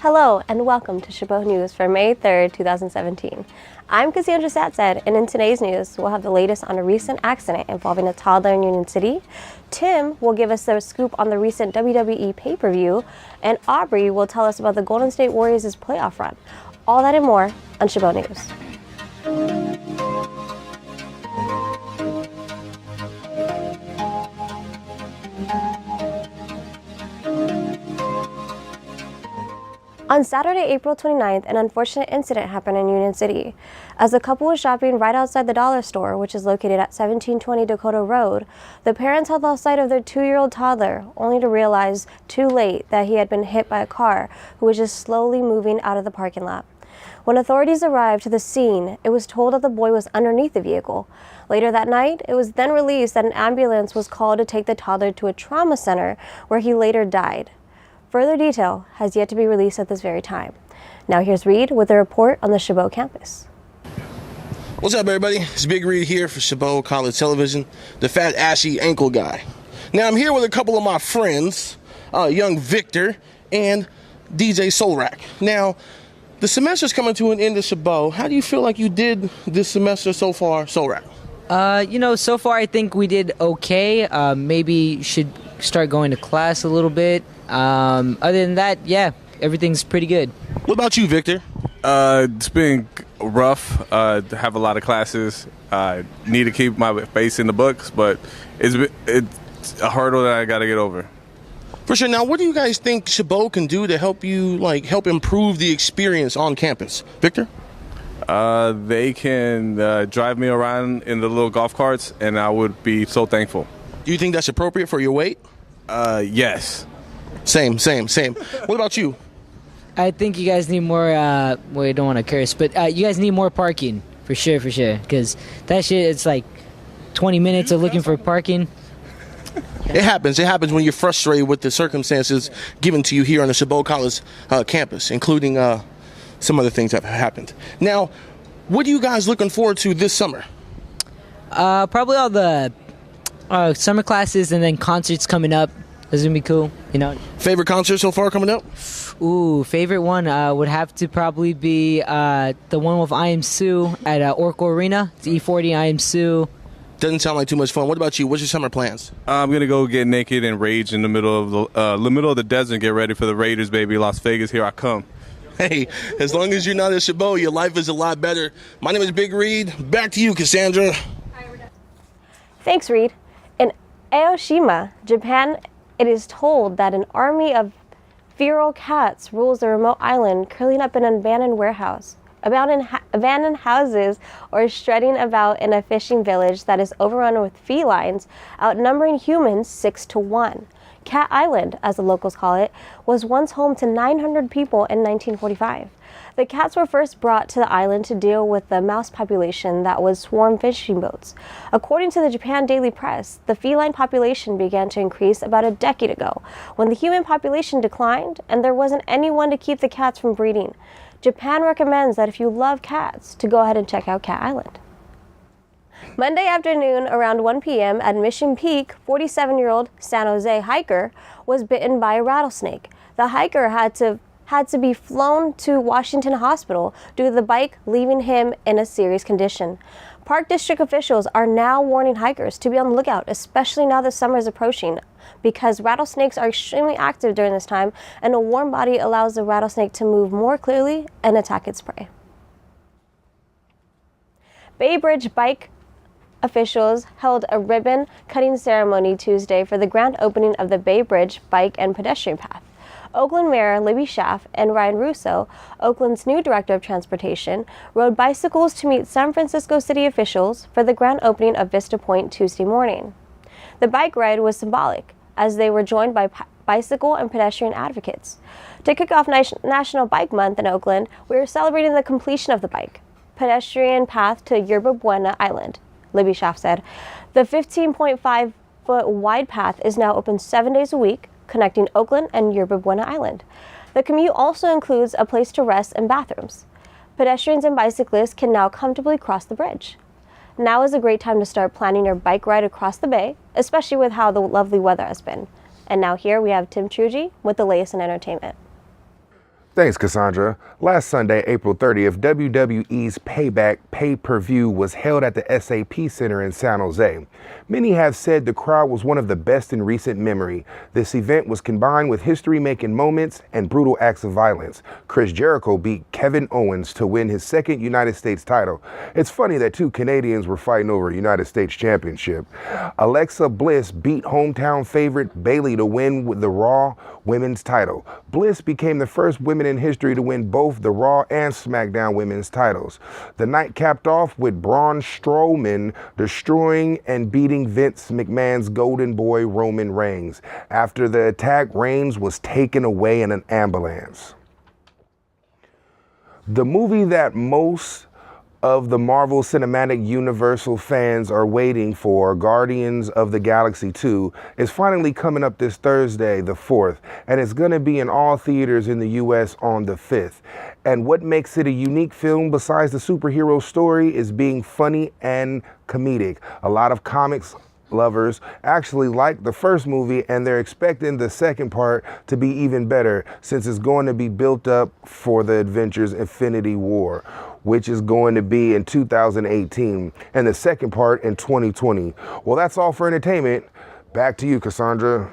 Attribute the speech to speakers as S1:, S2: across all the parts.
S1: Hello and welcome to Chabot News for May 3rd, 2017. I'm Cassandra Satzed, and in today's news, we'll have the latest on a recent accident involving a toddler in Union City. Tim will give us the scoop on the recent WWE pay-per-view, and Aubrey will tell us about the Golden State Warriors' playoff run. All that and more on Chabot News. On Saturday, April 29th, an unfortunate incident happened in Union City. As the couple was shopping right outside the dollar store, which is located at 1720 Dakota Road, the parents had lost sight of their 2-year-old toddler, only to realize too late that he had been hit by a car who was just slowly moving out of the parking lot. When authorities arrived to the scene, it was told that the boy was underneath the vehicle. Later that night, it was then released that an ambulance was called to take the toddler to a trauma center where he later died. Further detail has yet to be released at this very time. Now here's Reed with a report on the Chabot campus.
S2: What's up, everybody? It's Big Reed here for Chabot College Television, the fat, ashy ankle guy. Now I'm here with a couple of my friends, young Victor and DJ Solrak. Now, the semester's coming to an end at Chabot. How do you feel like you did this semester so far, Solrak?
S3: So far I think we did okay. Maybe should start going to class a little bit. Other than that, yeah, everything's pretty good.
S2: What about you, Victor?
S4: It's been rough. Have a lot of classes. Need to keep my face in the books, but it's a hurdle that I got to get over.
S2: For sure. Now, what do you guys think Chabot can do to help you, help improve the experience on campus? Victor?
S4: They can drive me around in the little golf carts, and I would be so thankful.
S2: Do you think that's appropriate for your weight?
S4: Yes.
S2: Same. What about you?
S3: I think you guys need more, I don't want to curse, but you guys need more parking, for sure, because that shit, it's like 20 minutes of looking for parking.
S2: It happens when you're frustrated with the circumstances given to you here on the Chabot College campus, including some other things that have happened. Now, what are you guys looking forward to this summer?
S3: Probably all the summer classes and then concerts coming up. This is going to be cool,
S2: Favorite concert so far coming up?
S3: Ooh, favorite one would have to probably be the one with I Am Sue at Oracle Arena. It's E40 I Am Sue.
S2: Doesn't sound like too much fun. What about you? What's your summer plans?
S4: I'm going to go get naked and rage in the middle of the desert and get ready for the Raiders, baby. Las Vegas, here I come.
S2: Hey, as long as you're not at Chabot, your life is a lot better. My name is Big Reed. Back to you, Cassandra.
S1: Thanks, Reed. In Aoshima, Japan, it is told that an army of feral cats rules the remote island, curling up in an abandoned warehouse, abandoned houses, or strutting about in a fishing village that is overrun with felines, outnumbering humans 6-1. Cat Island, as the locals call it, was once home to 900 people in 1945. The cats were first brought to the island to deal with the mouse population that would swarm fishing boats. According to the Japan Daily Press, the feline population began to increase about a decade ago, when the human population declined and there wasn't anyone to keep the cats from breeding. Japan recommends that if you love cats, to go ahead and check out Cat Island. Monday afternoon around 1 p.m. at Mission Peak, 47-year-old San Jose hiker was bitten by a rattlesnake. The hiker had to be flown to Washington Hospital due to the bite leaving him in a serious condition. Park District officials are now warning hikers to be on the lookout, especially now that summer is approaching, because rattlesnakes are extremely active during this time, and a warm body allows the rattlesnake to move more clearly and attack its prey. Bay Bridge bike officials held a ribbon-cutting ceremony Tuesday for the grand opening of the Bay Bridge bike and pedestrian path. Oakland Mayor Libby Schaaf and Ryan Russo, Oakland's new Director of Transportation, rode bicycles to meet San Francisco City officials for the grand opening of Vista Point Tuesday morning. The bike ride was symbolic, as they were joined by bicycle and pedestrian advocates. To kick off National Bike Month in Oakland, we are celebrating the completion of the bike pedestrian path to Yerba Buena Island, Libby Schaaf said. The 15.5-foot wide path is now open 7 days a week, connecting Oakland and Yerba Buena Island. The commute also includes a place to rest and bathrooms. Pedestrians and bicyclists can now comfortably cross the bridge. Now is a great time to start planning your bike ride across the bay, especially with how the lovely weather has been. And now here we have Tim Trugy with the latest in entertainment.
S5: Thanks, Cassandra. Last Sunday, April 30th, WWE's Payback pay-per-view was held at the SAP Center in San Jose. Many have said the crowd was one of the best in recent memory. This event was combined with history-making moments and brutal acts of violence. Chris Jericho beat Kevin Owens to win his second United States title. It's funny that two Canadians were fighting over a United States championship. Alexa Bliss beat hometown favorite Bayley to win with the Raw Women's title. Bliss became the first woman in history to win both the Raw and SmackDown Women's titles. The night capped off with Braun Strowman destroying and beating Vince McMahon's golden boy Roman Reigns. After the attack, Reigns was taken away in an ambulance. The movie that most of the Marvel Cinematic Universal fans are waiting for, Guardians of the Galaxy 2, is finally coming up this Thursday, the 4th, and it's going to be in all theaters in the U.S. on the 5th. And what makes it a unique film besides the superhero story is being funny and comedic. A lot of comics lovers actually like the first movie, and they're expecting the second part to be even better since it's going to be built up for the Avengers Infinity War, which is going to be in 2018, and the second part in 2020. Well, that's all for entertainment. Back to you, Cassandra.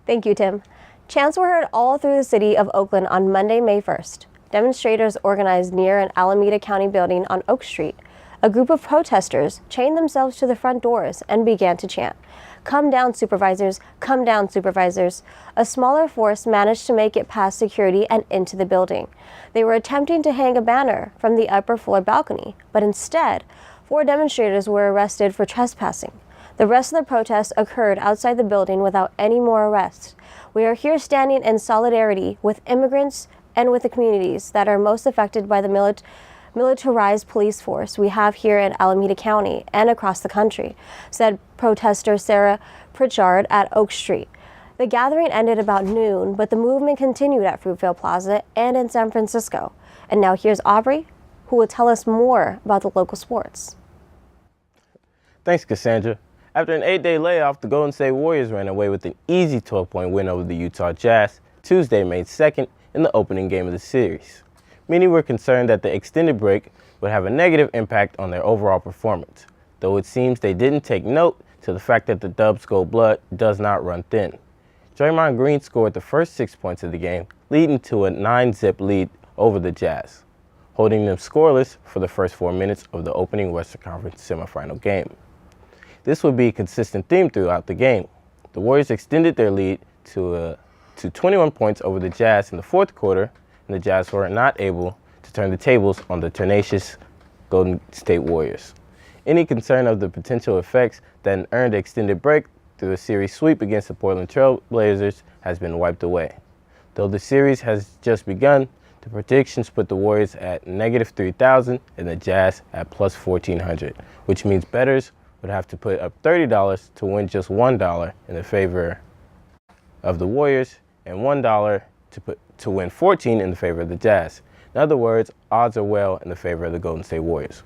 S1: Thank you, Tim. Chants were heard all through the city of Oakland on Monday, May 1st. Demonstrators organized near an Alameda County building on Oak Street. A group of protesters chained themselves to the front doors and began to chant, "Come down, supervisors, come down, supervisors." A smaller force managed to make it past security and into the building. They were attempting to hang a banner from the upper floor balcony, but instead, 4 demonstrators were arrested for trespassing. The rest of the protest occurred outside the building without any more arrests. We are here standing in solidarity with immigrants and with the communities that are most affected by the militarized police force we have here in Alameda County and across the country, said protester Sarah Pritchard at Oak Street. The gathering ended about noon, but the movement continued at Fruitvale Plaza and in San Francisco. And now here's Aubrey, who will tell us more about the local sports.
S6: Thanks, Cassandra. After an 8-day layoff, the Golden State Warriors ran away with an easy 12-point win over the Utah Jazz Tuesday, May 2nd, in the opening game of the series. Many were concerned that the extended break would have a negative impact on their overall performance, though it seems they didn't take note to the fact that the Dubs' gold blood does not run thin. Draymond Green scored the first 6 points of the game, leading to a 9-zip lead over the Jazz, holding them scoreless for the first 4 minutes of the opening Western Conference semifinal game. This would be a consistent theme throughout the game. The Warriors extended their lead to 21 points over the Jazz in the fourth quarter, and the Jazz were not able to turn the tables on the tenacious Golden State Warriors. Any concern of the potential effects that an earned extended break through a series sweep against the Portland Trail Blazers has been wiped away. Though the series has just begun, the predictions put the Warriors at -3,000 and the Jazz at +1,400, which means bettors would have to put up $30 to win just $1 in the favor of the Warriors and $1 to win 14 in the favor of the Jazz. In other words, odds are well in the favor of the Golden State Warriors.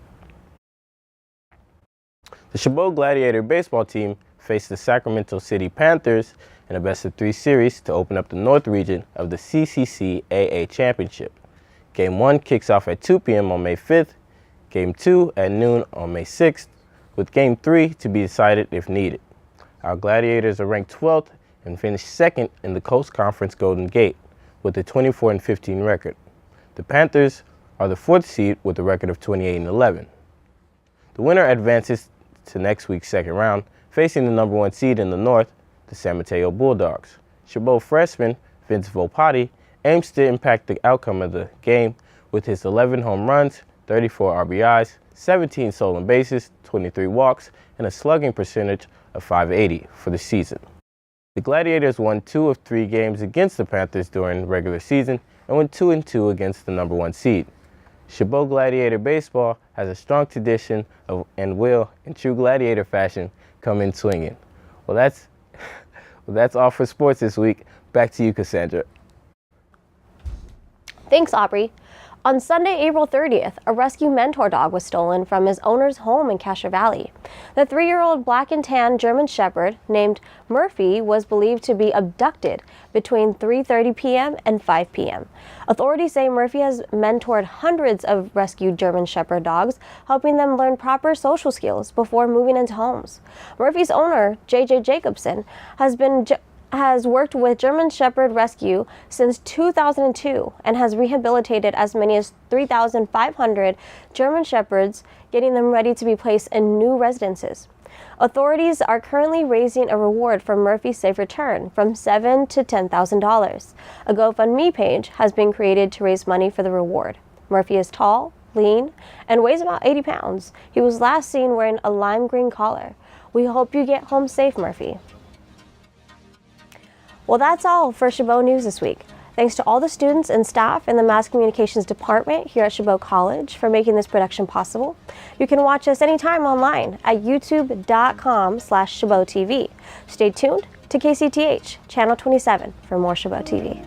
S6: The Chabot Gladiator baseball team faced the Sacramento City Panthers in a best-of-3 series to open up the North region of the CCCAA Championship. Game 1 kicks off at 2 p.m. on May 5th, Game 2 at noon on May 6th, with Game 3 to be decided if needed. Our Gladiators are ranked 12th and finished 2nd in the Coast Conference Golden Gate with a 24-15 record. The Panthers are the 4th seed with a record of 28-11. The winner advances to next week's second round, facing the number 1 seed in the North, the San Mateo Bulldogs. Chabot freshman Vince Volpatti aims to impact the outcome of the game with his 11 home runs, 34 RBIs, 17 stolen bases, 23 walks, and a slugging percentage of .580 for the season. The Gladiators won 2 of 3 games against the Panthers during the regular season and went 2-2 against the number 1 seed. Chabot Gladiator baseball has a strong tradition and will, in true Gladiator fashion, come in swinging. Well, that's all for sports this week. Back to you, Cassandra.
S1: Thanks, Aubrey. On Sunday, April 30th, a rescue mentor dog was stolen from his owner's home in Castro Valley. The 3-year-old black and tan German Shepherd named Murphy was believed to be abducted between 3:30 p.m. and 5 p.m. Authorities say Murphy has mentored hundreds of rescued German Shepherd dogs, helping them learn proper social skills before moving into homes. Murphy's owner, J.J. Jacobson, has worked with German Shepherd Rescue since 2002 and has rehabilitated as many as 3,500 German Shepherds, getting them ready to be placed in new residences. Authorities are currently raising a reward for Murphy's safe return from $7,000 to $10,000. A GoFundMe page has been created to raise money for the reward. Murphy is tall, lean, and weighs about 80 pounds. He was last seen wearing a lime green collar. We hope you get home safe, Murphy. Well, that's all for Chabot News this week. Thanks to all the students and staff in the Mass Communications Department here at Chabot College for making this production possible. You can watch us anytime online at youtube.com/ChabotTV. Stay tuned to KCTH, Channel 27 for more Chabot TV.